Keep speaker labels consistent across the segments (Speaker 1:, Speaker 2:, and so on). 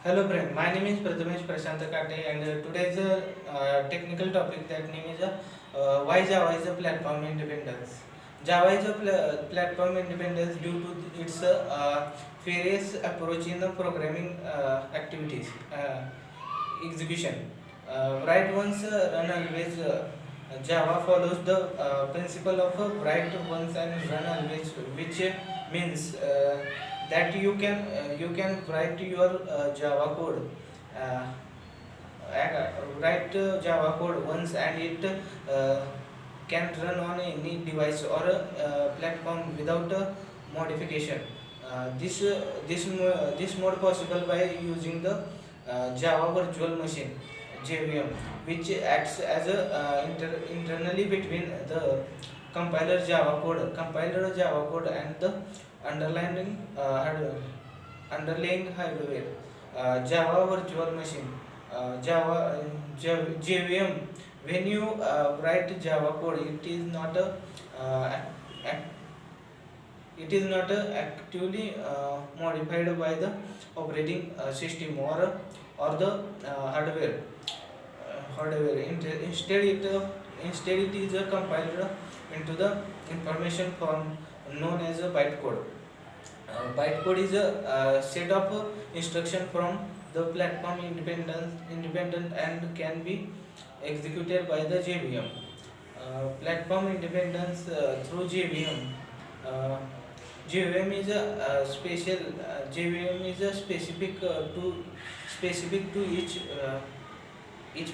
Speaker 1: Hello friend, my name is Prathamesh Prashant Kate and today's technical topic that name is why Java is a platform independence. Java is a platform independence due to its various approach in the programming activities execution. Write once, run always. Java follows the principle of write once and run always, which means that you can write your Java code. Uh, Write Java code once and it can run on any device or platform without modification. This mode possible by using the Java Virtual Machine (JVM), which acts as a internally between the compiler Java code and the underlying hardware. Java Virtual Machine JVM. When you write Java code, ac- it is not actively modified by the operating system or the hardware. Instead it is compiled into the information form known as a bytecode. Bytecode is a set of instruction from the platform independent and can be executed by the JVM. Platform independence through JVM. Uh, JVM is a special. JVM is a specific to each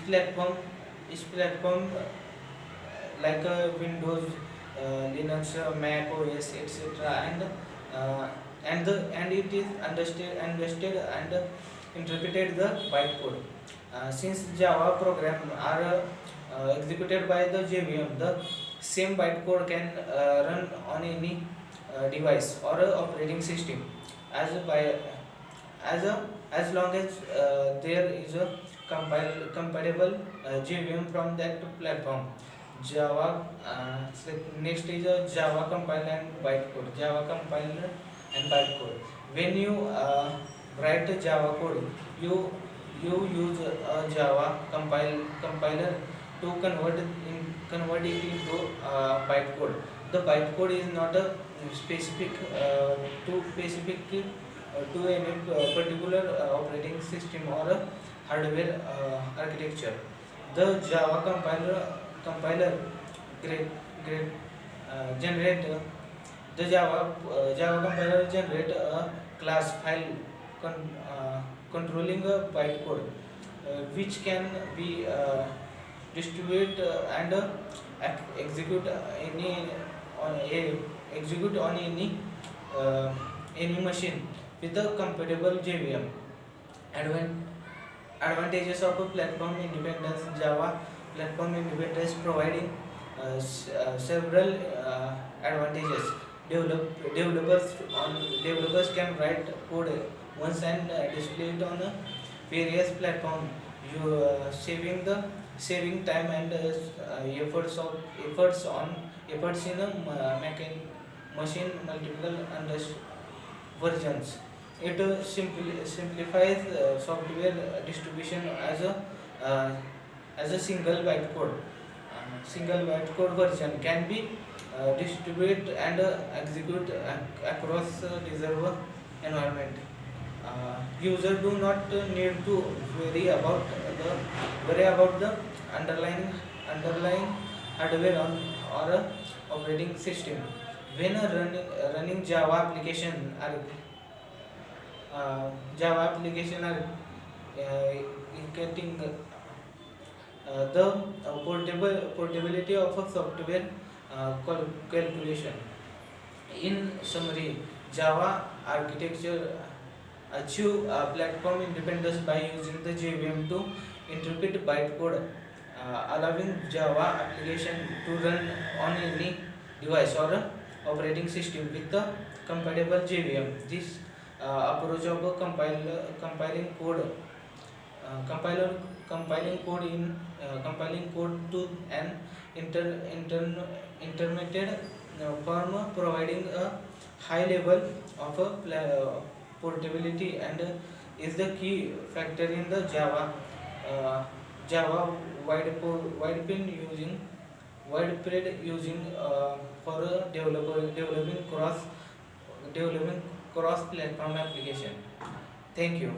Speaker 1: platform. Each platform like Windows, Linux, Mac OS, etc. And it is understood and interpreted the bytecode. Since Java program are executed by the JVM, the same bytecode can run on any device or operating system as by as a as long as there is a compatible JVM from that platform. Java next is a Java compiler and bytecode. Java compiler and bytecode. When you write a Java code, you use a Java compiler to convert it into bytecode. The bytecode is not a specific to any particular operating system or a hardware architecture. The Java compiler grade, grade generate the Java compiler generate a class file controlling a bytecode, which can be distribute and execute execute on any machine with a compatible JVM. Advan- Advantages of a platform independence. Java platform independence providing several advantages. Developers can write code once and display it on a various platform. You saving time and efforts in a machine multiple versions. It simplifies software distribution uh, as a single bytecode version can be distributed and execute across reservoir environment. User do not need to worry about the underlying hardware on or operating system when running Java application are getting the portability of a software calculation. In summary, Java architecture achieve platform independence by using the JVM to interpret bytecode, allowing Java application to run on any device or operating system with the compatible JVM. This approach of compiling code compiler compiling code in compiling code to an intermediate form, providing a high level of portability and is the key factor in the uh, Java widespread using for developing cross platform application. Thank you.